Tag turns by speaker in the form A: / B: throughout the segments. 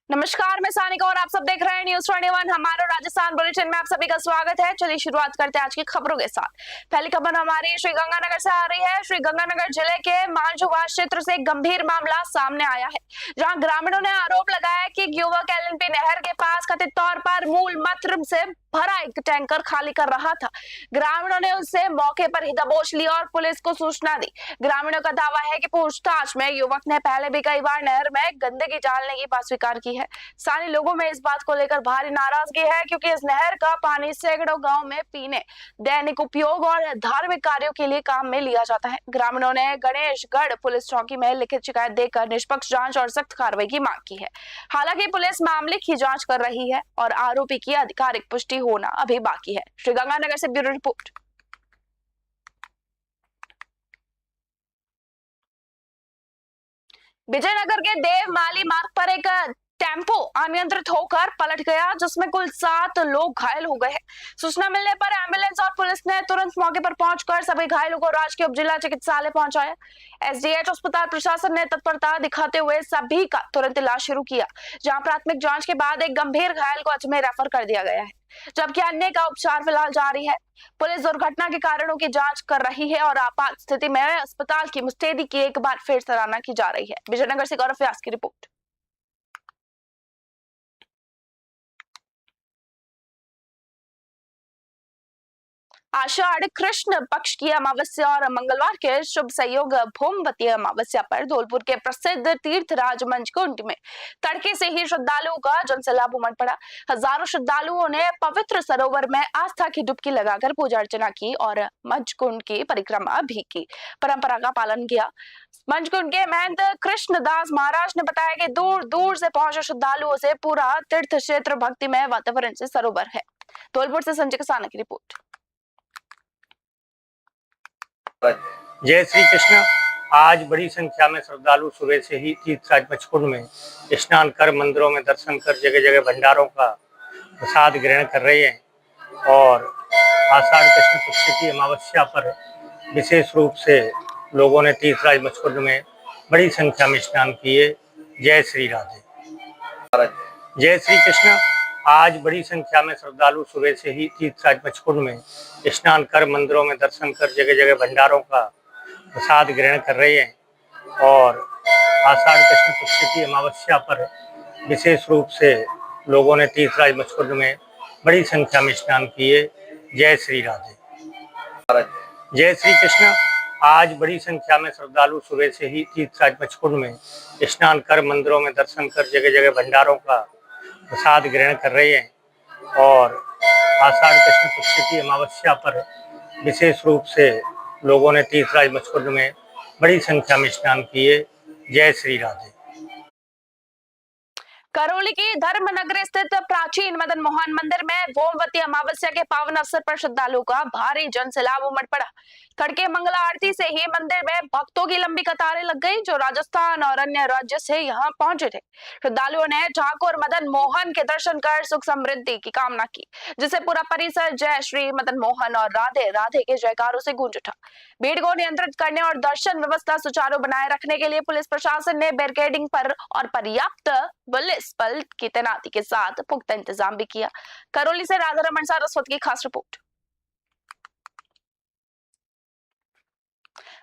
A: नमस्कार, मैं सानिका और आप सब देख रहे हैं न्यूज 21 हमारे राजस्थान बुलेटिन में आप सभी का स्वागत है। चलिए शुरुआत करते हैं आज की खबरों के साथ। पहली खबर हमारी श्रीगंगानगर से आ रही है। श्रीगंगानगर जिले के मांझुवास क्षेत्र से एक गंभीर मामला सामने आया है, जहां ग्रामीणों ने आरोप लगाया कि एक युवक एलएनपी नहर के पास कथित तौर पर मूल मूत्र से भरा एक टैंकर खाली कर रहा था। ग्रामीणों ने उससे मौके पर ही दबोच लिया और पुलिस को सूचना दी। ग्रामीणों का दावा है कि पूछताछ में युवक ने पहले भी कई बार नहर में गंदगी डालने की बात स्वीकार की है। स्थानीय लोगों में इस बात को लेकर भारी नाराजगी है, क्योंकि इस नहर का पानी सैकड़ों गांव में पीने, दैनिक उपयोग और धार्मिक कार्यों के लिए काम में लिया जाता है। ग्रामीणों ने गणेशगढ़ पुलिस चौकी में लिखित शिकायत देकर निष्पक्ष जांच और सख्त कार्रवाई की मांग की है। हालांकि पुलिस मामले की जांच कर रही है और आरोपी की आधिकारिक पुष्टि होना अभी बाकी है। श्रीगंगानगर से ब्यूरो रिपोर्ट। विजयनगर के देवमाली मार्ग पर एक टेम्पो अनियंत्रित होकर पलट गया, जिसमें कुल 7 लोग घायल हो गए हैं। सूचना मिलने पर एम्बुलेंस और पुलिस ने तुरंत मौके पर पहुंचकर सभी घायलों को राजकीय उप जिला चिकित्सालय पहुंचाया। एसडीएच अस्पताल प्रशासन ने तत्परता दिखाते हुए सभी का तुरंत इलाज शुरू किया, जहां प्राथमिक जांच के बाद एक गंभीर घायल को अजमेर रेफर कर दिया गया है, जबकि अन्य का उपचार फिलहाल जारी है। पुलिस दुर्घटना के कारणों की जांच कर रही है और आपात स्थिति में अस्पताल की मुस्तैदी की एक बार फिर सराहना की जा रही है। विजयनगर से गौरव व्यास की रिपोर्ट। आषाढ़ कृष्ण पक्ष की अमावस्या और मंगलवार के शुभ संयोग भोमवती अमावस्या पर धौलपुर के प्रसिद्ध तीर्थराज मंचकुंड में तड़के से ही श्रद्धालुओं का जनसैलाब उमड़ पड़ा। हजारों श्रद्धालुओं ने पवित्र सरोवर में आस्था की डुबकी लगाकर पूजा अर्चना की और मंचकुंड की परिक्रमा भी की, परंपरा का पालन किया। मंचकुंड के महंत कृष्णदास महाराज ने बताया कि दूर दूर से पहुंचे श्रद्धालुओं से पूरा तीर्थ क्षेत्र भक्तिमय वातावरण से सरोवर है। धौलपुर से संजय कसाना की रिपोर्ट।
B: जय श्री कृष्ण। आज बड़ी संख्या में श्रद्धालु सुबह से ही तीर्थराज मंचकुंड में स्नान कर, मंदिरों में दर्शन कर, जगह जगह भंडारों का प्रसाद ग्रहण कर रहे हैं और आषाढ़ कृष्ण पक्ष की अमावस्या पर विशेष रूप से लोगों ने तीर्थराज मंचकुंड में बड़ी संख्या में स्नान किए। जय श्री राधे। जय श्री कृष्ण। आज बड़ी संख्या में श्रद्धालु सुबह से ही तीर्थराज मंचकुंड में स्नान कर, मंदिरों में दर्शन कर, जगह जगह भंडारों का प्रसाद ग्रहण कर रहे हैं और आषाढ़ कृष्ण पक्ष की अमावस्या पर विशेष रूप से लोगों ने तीर्थराज मंचकुंड में बड़ी संख्या में स्नान किए। जय श्री राधे। जय श्री कृष्ण। आज बड़ी संख्या में श्रद्धालु सुबह से ही तीर्थराज मंचकुंड में स्नान कर, मंदिरों में दर्शन कर, जगह जगह भंडारों का प्रसाद ग्रहण कर रहे हैं और आषाढ़ कृष्ण पक्ष की अमावस्या पर विशेष रूप से लोगों ने तीर्थराज मंचकुंड में बड़ी संख्या में स्नान किए। जय श्री राधे।
A: करौली की धर्मनगरी स्थित प्राचीन मदन मोहन मंदिर में भोमवती अमावस्या के पावन अवसर पर श्रद्धालुओं का भारी जनसैलाब उमड़ पड़ा। तड़के मंगला आरती से ही मंदिर में भक्तों की लंबी कतारें लग गई, जो राजस्थान और अन्य राज्य से यहाँ पहुंचे थे। श्रद्धालुओं ने ठाकुर मदन मोहन के दर्शन कर सुख समृद्धि की कामना की, जिससे पूरा परिसर जय श्री मदन मोहन और राधे राधे के जयकारों से गूंज उठा। भीड़ को नियंत्रित करने और दर्शन व्यवस्था सुचारू बनाए रखने के लिए पुलिस प्रशासन ने बैरिकेडिंग पर और पर्याप्त पुलिस बल की तैनाती के साथ पुख्ता इंतजाम भी किया। करौली से राधारमण सारस्वत की खास रिपोर्ट।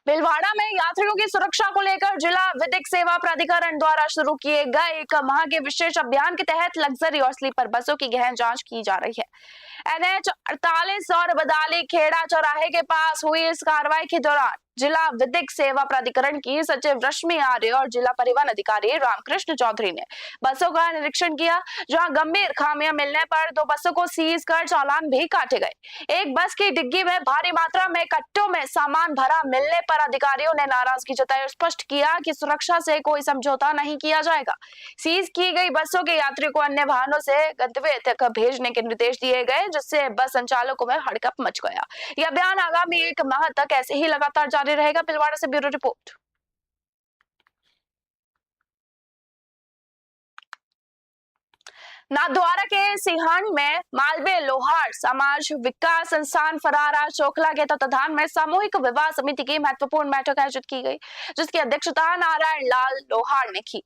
A: भीलवाड़ा में यात्रियों की सुरक्षा को लेकर जिला विधिक सेवा प्राधिकरण द्वारा शुरू किए गए 1 माह के विशेष अभियान के तहत लग्जरी और स्लीपर बसों की गहन जांच की जा रही है। एनएच 48 और बदाली खेड़ा चौराहे के पास हुई इस कार्रवाई के दौरान जिला विधिक सेवा प्राधिकरण की सचिव रश्मि आर्य और जिला परिवहन अधिकारी रामकृष्ण चौधरी ने बसों का निरीक्षण किया, जहां गंभीर खामियां मिलने पर 2 बसों को सीज कर चालान भी काटे गए। एक बस की डिग्गी में भारी मात्रा में कट्टों में सामान भरा मिलने पर अधिकारियों ने नाराजगी जताई और स्पष्ट किया कि सुरक्षा से कोई समझौता नहीं किया जाएगा। सीज की गई बसों के यात्रियों को अन्य वाहनों से गंतव्य तक भेजने के निर्देश दिए गए, जिससे बस संचालकों में हड़कंप मच गया। यह अभियान आगामी 1 माह तक ऐसे ही लगातार जारी रहेगा। भीलवाड़ा से ब्यूरो रिपोर्ट। नाथद्वारा के सिंहण में मालवीय लोहार समाज विकास संस्थान फरारा चोखला के तत्वाधान में सामूहिक विवाह समिति की महत्वपूर्ण बैठक आयोजित की गई, जिसकी अध्यक्षता नारायण लाल लोहार ने की।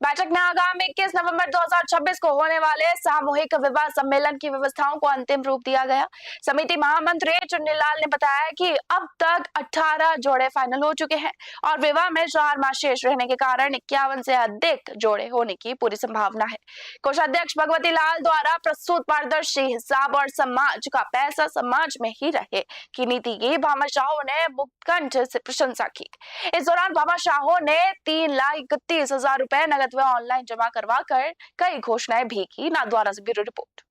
A: बैठक में आगामी 21 नवंबर 2026 को होने वाले सामूहिक विवाह सम्मेलन की व्यवस्थाओं को अंतिम रूप दिया गया। समिति महामंत्री चुन्नीलाल ने बताया कि अब तक 18 जोड़े फाइनल हो चुके हैं और विवाह में 4 माह शेष रहने के कारण 51 से अधिक जोड़े होने की पूरी संभावना है। कोषाध्यक्ष भगवती लाल द्वारा प्रस्तुत पारदर्शी हिसाब और समाज का पैसा समाज में ही रहे की नीति की भामाशाहों ने मुखकंठ से प्रशंसा की। इस दौरान भामाशाहों ने 3,31,000 रुपए नगद व ऑनलाइन जमा करवा कर कई घोषणाएं भी की। नाथद्वारा से bureau report.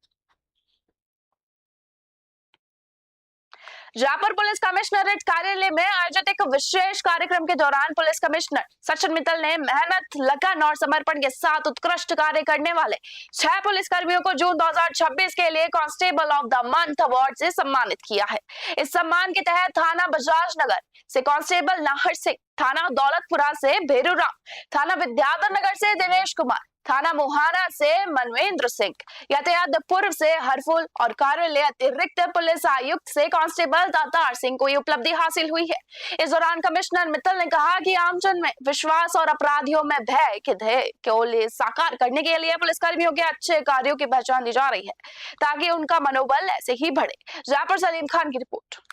A: Jaipur police commissionerate कार्यालय में आयोजित एक विशेष कार्यक्रम के दौरान पुलिस कमिश्नर सचिन मित्तल ने मेहनत, लगन और समर्पण के साथ उत्कृष्ट कार्य करने वाले 6 पुलिसकर्मियों को जून 2026 के लिए constable of the month award से सम्मानित किया है। इस सम्मान के तहत थाना बजाज नगर से कांस्टेबल नाहर सिंह, थाना दौलतपुरा से भेरू राम, थाना विद्याधर नगर से दिनेश कुमार, थाना मोहाना से मनवेंद्र सिंह, यातायात पूर्व से हरफुल और कार्यालय अतिरिक्त पुलिस आयुक्त से कांस्टेबल दातार सिंह को ये उपलब्धि हासिल हुई है। इस दौरान कमिश्नर मित्तल ने कहा कि आमजन में विश्वास और अपराधियों में भय के ध्येय को साकार करने के लिए पुलिसकर्मियों के अच्छे कार्यों की पहचान दी जा रही है ताकि उनका मनोबल ऐसे ही बढ़े। जयपुर सलीम खान की रिपोर्ट।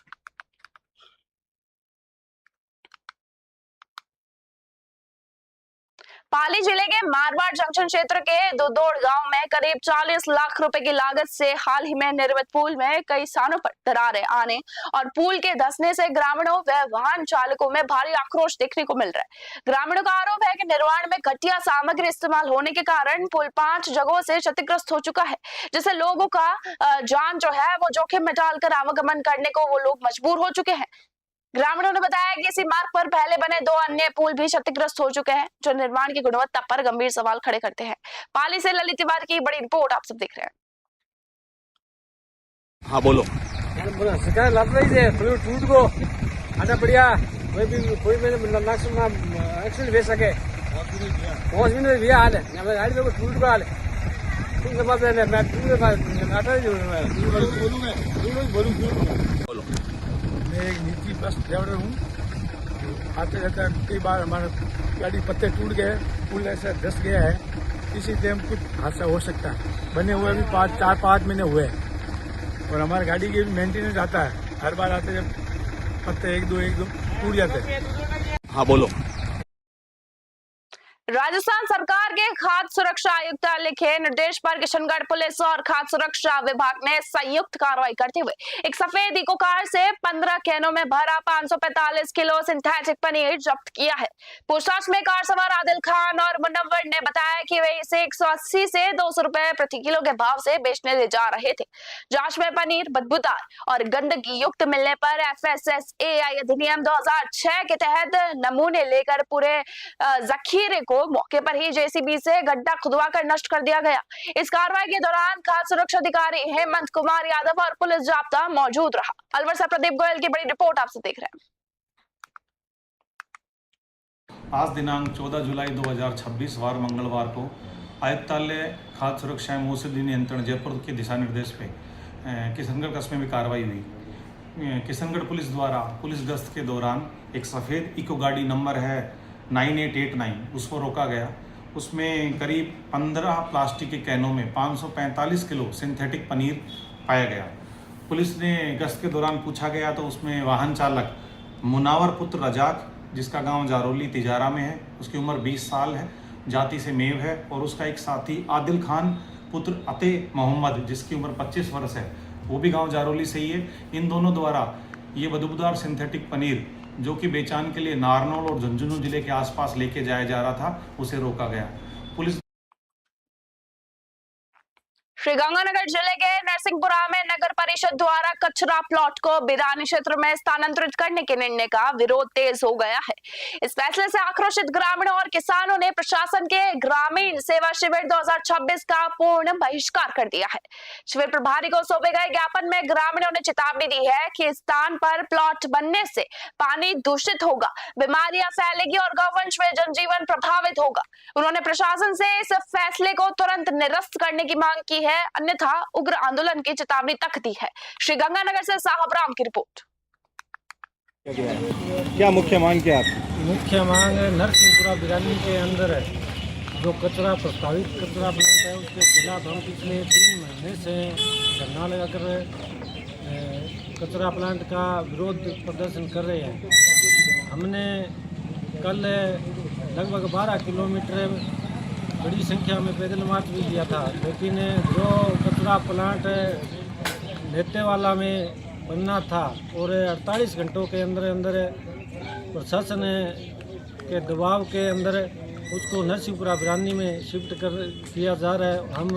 A: पाली जिले के मारवाड़ जंक्शन क्षेत्र के दुदोड़ गांव में करीब 40 लाख रुपए की लागत से हाल ही में निर्मित पुल में कई स्थानों पर दरारें आने और पुल के धंसने से ग्रामीणों व वाहन चालकों में भारी आक्रोश देखने को मिल रहा है। ग्रामीणों का आरोप है कि निर्माण में घटिया सामग्री इस्तेमाल होने के कारण पुल 5 जगहों से क्षतिग्रस्त हो चुका है, जिससे लोगों का जान जो है वो जोखिम में डालकर आवागमन करने को वो लोग मजबूर हो चुके हैं। ग्रामीणों ने बताया कि इसी मार्ग पर पहले बने 2 अन्य पुल भी क्षतिग्रस्त हो चुके हैं, जो निर्माण की गुणवत्ता पर गंभीर सवाल खड़े करते हैं। पाली से ललित तिवारी की बड़ी रिपोर्ट आप सब देख रहे हैं।
C: हाँ बोलो।
D: शिकायत लग रही है पुल टूट को अच्छा बढ़िया कोई मैंने एक्सीडेंट भेज सके 5 मिनट भैया हाल है गाड़ी में टूट को हाल है
C: बोलो।
D: मैं एक निजी बस ड्राइवर हूँ। आते जाते कई बार हमारे गाड़ी पत्ते टूट गए, पुल ऐसा धस गया है, किसी टाइम कुछ हादसा हो सकता है। बने हुए भी 4-5 महीने हुए और हमारी गाड़ी की मेंटेनेंस आता है, हर बार आते जब पत्ते एक दो टूट जाते हैं।
C: हाँ बोलो।
A: राजस्थान सरकार के खाद्य सुरक्षा आयुक्तालय के निर्देश पर किशनगढ़ पुलिस और खाद्य सुरक्षा विभाग ने संयुक्त कार्रवाई करते हुए एक सफेद इको कार से 15 कैनों में भरा 545 किलो सिंथेटिक पनीर जब्त किया है। पूछताछ में कार सवार आदिल खान और मुनव्वर ने बताया कि वे इसे 180 से 200 रुपए प्रति किलो के भाव से बेचने ले जा रहे थे। जांच में पनीर बदबूदार और गंदगी युक्त मिलने पर FSSAI अधिनियम 2006 के तहत नमूने लेकर पूरे जखीरे को मौके पर ही JCB से गड्ढा खुदवाकर नष्ट कर दिया गया। इस कार्रवाई के दौरान खाद्य सुरक्षा अधिकारी हेमंत कुमार यादव और पुलिस जाब्ता मौजूद रहा। अलवर से प्रदीप गोयल की बड़ी रिपोर्ट आपसे देख रहे हैं।
E: आज दिनांक 14 जुलाई 2026 वार मंगलवार को आयुक्तालय खाद्य सुरक्षा एवं औषधि नियंत्रण जयपुर के दिशा निर्देश पे किशनगढ़ कस्बे में कार्रवाई हुई। किशनगढ़ पुलिस द्वारा पुलिस गश्त के दौरान एक सफ़ेद इको गाड़ी नंबर है 9889 उसको रोका गया। उसमें करीब 15 प्लास्टिक के कैनों में 545 किलो सिंथेटिक पनीर पाया गया। पुलिस ने गश्त के दौरान पूछा गया तो उसमें वाहन चालक मुनावर पुत्र रजाक, जिसका गांव जारोली तिजारा में है, उसकी उम्र 20 साल है, जाति से मेव है, और उसका एक साथी आदिल खान पुत्र अते मोहम्मद, जिसकी उम्र 25 वर्ष है, वो भी गांव जारोली से ही है। इन दोनों द्वारा ये बदबूदार सिंथेटिक पनीर जो कि बेचान के लिए नारनौल और झुंझुनू जिले के आसपास लेके जाया जा रहा था, उसे रोका गया। पुलिस
A: श्रीगंगानगर जिले के नरसिंहपुरा में नगर परिषद द्वारा कचरा प्लॉट को बिरानी क्षेत्र में स्थानांतरित करने के निर्णय का विरोध तेज हो गया है। इस फैसले से आक्रोशित ग्रामीणों और किसानों ने प्रशासन के ग्रामीण सेवा शिविर 2026 का पूर्ण बहिष्कार कर दिया है। शिविर प्रभारी को सौंपे गए ज्ञापन में ग्रामीणों ने चेतावनी दी है कि इस स्थान पर प्लॉट बनने से पानी दूषित होगा, बीमारियां फैलेगी और गौवंश में जनजीवन प्रभावित होगा। उन्होंने प्रशासन से इस फैसले को तुरंत निरस्त करने की मांग की है, अन्यथा उग्र आंदोलन की चेतावनी तक दी है। श्रीगंगानगर से साहब राम की रिपोर्ट।
C: क्या मुख्य मांग क्या है?
D: मुख्य मांग नरसिंहपुरा बिरानी के अंदर है,
C: जो कचरा प्रस्तावित कचरा प्लांट है उसके खिलाफ हम पिछले 3 महीने से धरना लगाकर कचरा प्लांट का विरोध प्रदर्शन कर रहे हैं। हमने कल लगभग 12 किलोमीटर बड़ी संख्या में पैदल मार्च भी किया था, लेकिन जो कचरा प्लांट नेतेवाला में बनना था और 48 घंटों के अंदर प्रशासन के दबाव के अंदर उसको नरसिंहपुरा बिरानी में शिफ्ट किया जा रहा है। हम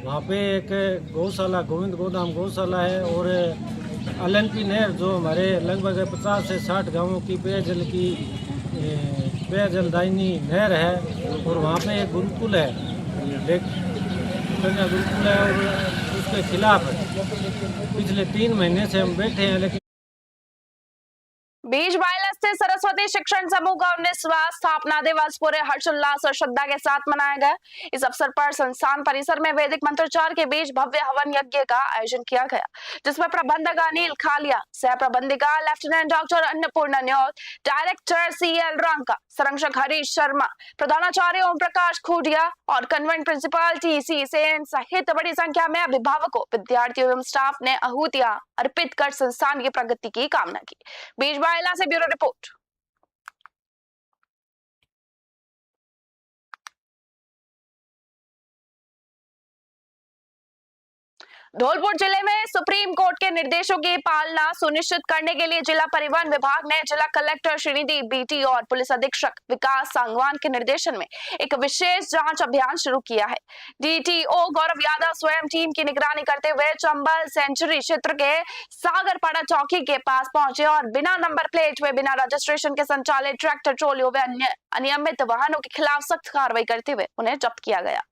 C: वहाँ पे एक गौशाला गोविंद गोदाम गौशाला है और LNP नहर जो हमारे लगभग 50 से 60 गांवों की पेयजलदायिनी नहर है और वहाँ पे एक गुरुकुल है, गुरुकुल है और उसके खिलाफ पिछले 3 महीने से हम बैठे हैं। लेकिन
A: बीज बायला स्थित सरस्वती शिक्षण समूह का 19वां स्थापना दिवस पूरे हर्षोल्लास और श्रद्धा के साथ मनाया गया। इस अवसर पर संस्थान परिसर में वैदिक मंत्रोच्चार के बीच भव्य हवन यज्ञ का आयोजन किया गया, जिसमें प्रबंधक अनिल खालिया, सह प्रबंधिका lieutenant doctor Annapurna Nyot, director CL Ranka, संरक्षक हरीश शर्मा, प्रधानाचार्य ओम प्रकाश खूडिया और कन्वेंट प्रिंसिपल TC सेन सहित बड़ी संख्या में अभिभावकों, विद्यार्थियों एवं स्टाफ ने आहूतियां अर्पित कर संस्थान की प्रगति की कामना की। बीज बायला से ब्यूरो रिपोर्ट। धौलपुर जिले में सुप्रीम कोर्ट के निर्देशों की पालना सुनिश्चित करने के लिए जिला परिवहन विभाग ने जिला कलेक्टर श्रीनिधि BT और पुलिस अधीक्षक विकास सांगवान के निर्देशन में एक विशेष जांच अभियान शुरू किया है। DTO गौरव यादव स्वयं टीम की निगरानी करते हुए चंबल सेंचुरी क्षेत्र के सागरपाड़ा चौकी के पास पहुंचे और बिना नंबर प्लेट व बिना रजिस्ट्रेशन के संचालित ट्रैक्टर ट्रोलियों व अन्य अनियमित वाहनों के खिलाफ सख्त कार्रवाई करते हुए उन्हें जब्त किया गया।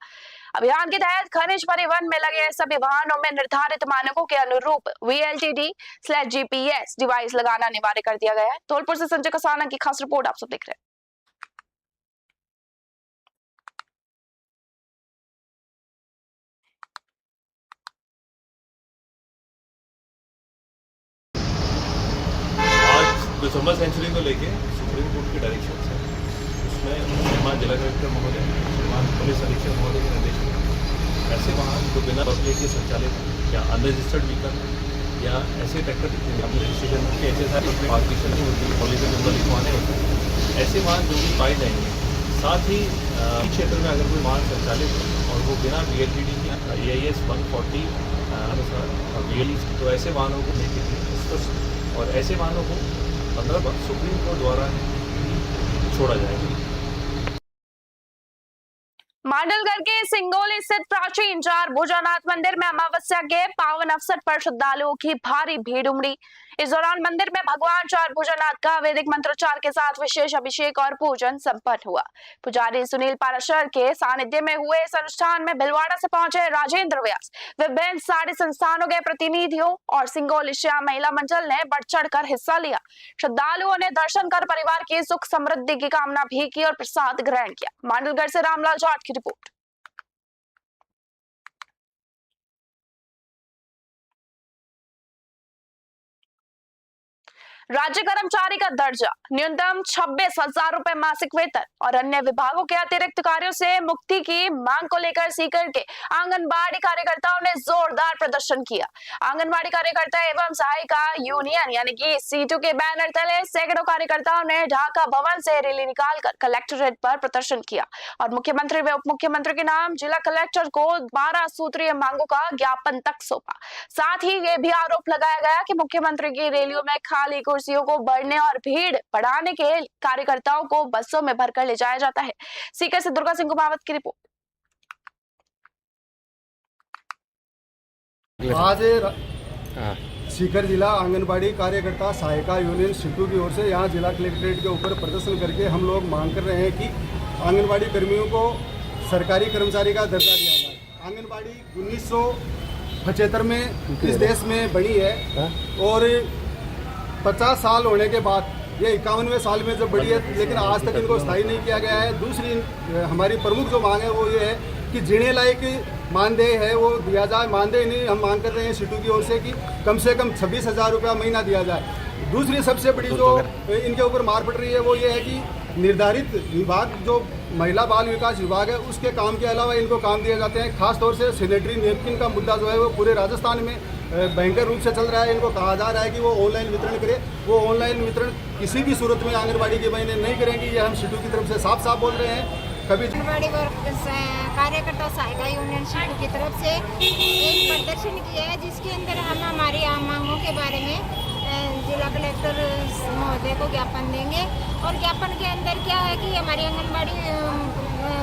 A: अभियान के तहत खनिज परिवहन में लगे सभी वाहनों में निर्धारित मानकों के अनुरूप VLTD/GPS डिवाइस लगाना अनिवार्य कर दिया गया है। धौलपुर से संजय कसाना की खास रिपोर्ट आप सब देख रहे हैं।
F: आज जो चंबल सेंचुरी को लेके सुप्रीम कोर्ट की डायरेक्शन है, उसमें श्रीमान जिला कलेक्टर महोदय, श्रीमान पुलिस अधीक्षक महोदय के निर्देश में ऐसे वाहन जो बिना नंबर प्लेट के संचालित या अनरजिस्टर्ड व्हीकल या ऐसे ट्रैक्टर रजिस्ट्रेशन के ऐसे सारे मार्केशन नहीं होती, पॉलिसी नंबर लिखवाने होते हैं, ऐसे वाहन जो भी पाए जाएंगे। साथ ही क्षेत्र में अगर कोई वाहन संचालित है और वो बिना VLTD की EIS 140 अनुसार VLE, तो ऐसे वाहनों को लेके स्पष्ट और ऐसे वाहनों को 15 वर्ष सुप्रीम कोर्ट द्वारा छोड़ा जाएगा।
A: मांडलगढ़ के सिंगोली स्थित प्राचीन 4 भुजानाथ मंदिर में अमावस्या के पावन अवसर पर श्रद्धालुओं की भारी भीड़ उमड़ी। इस दौरान मंदिर में भगवान 4 भुजानाथ का वैदिक मंत्रोच्चार के साथ विशेष अभिषेक और पूजन संपन्न हुआ। पुजारी सुनील पाराशर के सानिध्य में हुए इस अनुष्ठान में भिलवाड़ा से पहुंचे राजेंद्र व्यास, विभिन्न सारे संस्थानों के प्रतिनिधियों और सिंगोली श्याम महिला मंडल ने बढ़ चढ़ कर हिस्सा लिया। श्रद्धालुओं ने दर्शन कर परिवार की सुख समृद्धि की कामना भी की और प्रसाद ग्रहण किया। मांडलगढ़ से रामलाल जाट की रिपोर्ट। राज्य कर्मचारी का दर्जा, न्यूनतम 26,000 रुपए मासिक वेतन और अन्य विभागों के अतिरिक्त कार्यों से मुक्ति की मांग को लेकर सीकर के आंगनबाड़ी कार्यकर्ताओं ने जोरदार प्रदर्शन किया। आंगनबाड़ी कार्यकर्ता एवं सहायिका यूनियन यानी कि C2 के बैनर तले सैकड़ों कार्यकर्ताओं ने ढाका भवन से रैली निकालकर कलेक्ट्रेट पर प्रदर्शन किया और मुख्यमंत्री व उप मुख्यमंत्री के नाम जिला कलेक्टर को 12 सूत्रीय मांगों का ज्ञापन तक सौंपा। साथ ही ये भी आरोप लगाया गया कि मुख्यमंत्री की रैलियों में खाली कुर्सियों को बढ़ने और भीड़ बढ़ाने के कार्यकर्ताओं को बसों में भरकर ले जाया जाता है। सीकर से दुर्गा सिंह कुमावत की रिपोर्ट।
G: आज सीकर जिला आंगनबाड़ी कार्यकर्ता सहायिका यूनियन C2 की ओर से यहाँ जिला कलेक्ट्रेट के ऊपर प्रदर्शन करके हम लोग मांग कर रहे हैं कि आंगनबाड़ी कर्मियों को सरकारी कर्मचारी का दर्जा दिया जाए। आंगनबाड़ी 1975 में इस देश में बनी है और 50 साल होने के बाद ये 51वें साल में जब बढ़ी है, लेकिन आज तक इनको स्थायी नहीं किया गया है। दूसरी हमारी प्रमुख जो मांग है वो ये है कि जीने लायक मानदेय है वो दिया जाए। मानदेय नहीं, हम मांग कर रहे हैं C2 की ओर से कि कम 26,000 रुपया महीना दिया जाए। दूसरी सबसे बड़ी जो इनके ऊपर मार पड़ रही है वो ये है कि निर्धारित विभाग जो महिला बाल विकास विभाग है उसके काम के अलावा इनको काम दिए जाते हैं। खास तौर से सैनिटरी नैपकिन का मुद्दा जो है वो पूरे राजस्थान में भयंकर रूप से चल रहा है। इनको कहा जा रहा है कि वो ऑनलाइन वितरण करें। वो ऑनलाइन वितरण किसी भी सूरत में आंगनबाड़ी की बहनें नहीं करेंगी, ये हम सिटू की तरफ से साफ साफ बोल रहे हैं। कभी
H: आंगनबाड़ी कार्यकर्ता सहायिका यूनियन सिटू की तरफ से एक प्रदर्शन किया है, जिसके अंदर हम हमारी आम मांगों के बारे में जिला कलेक्टर महोदय को ज्ञापन देंगे। और ज्ञापन के अंदर क्या है कि हमारी आंगनबाड़ी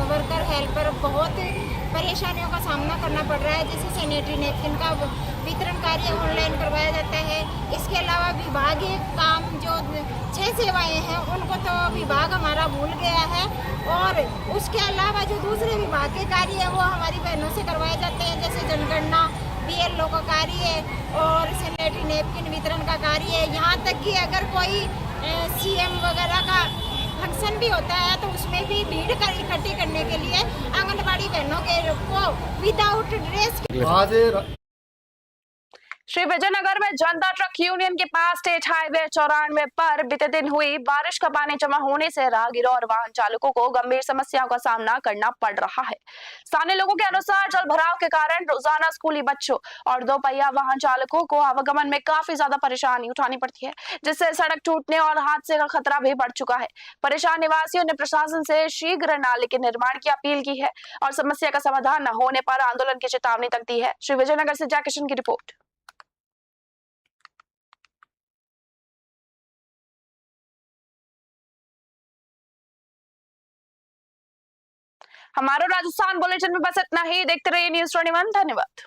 H: वर्कर हेल्पर बहुत परेशानियों का सामना करना पड़ रहा है। जैसे सैनिटरी नैपकिन का वितरण कार्य ऑनलाइन करवाया जाता है। इसके अलावा विभागीय काम जो 6 सेवाएं हैं उनको तो विभाग हमारा भूल गया है। और उसके अलावा जो दूसरे विभाग के कार्य है वो हमारी बहनों से करवाए जाते हैं, जैसे जनगणना, BLO का कार्य है और सैनिटरी नैपकिन वितरण का कार्य है। यहाँ तक कि अगर कोई CM वगैरह का फंक्शन भी होता है तो उसमें भी भीड़ इकट्ठी करने के लिए आंगनबाड़ी बहनों के को विदाउट ड्रेस
G: आज
A: श्री विजयनगर में जनता ट्रक यूनियन के पास स्टेट हाईवे 94 पर बीते दिन हुई बारिश का पानी जमा होने से राहगीरों और वाहन चालकों को गंभीर समस्याओं का सामना करना पड़ रहा है। स्थानीय लोगों के अनुसार जल भराव के कारण रोजाना स्कूली बच्चों और 2 पहिया वाहन चालकों को आवागमन में काफी ज्यादा परेशानी उठानी पड़ती है, जिससे सड़क टूटने और हादसे का खतरा भी बढ़ चुका है। परेशान निवासियों ने प्रशासन से शीघ्र नाले के निर्माण की अपील की है और समस्या का समाधान न होने पर आंदोलन की चेतावनी तक दी है। श्री विजयनगर से जयकिशन की रिपोर्ट। हमारा राजस्थान बुलेटिन में बस इतना ही। देखते रहिए न्यूज़ 21। धन्यवाद।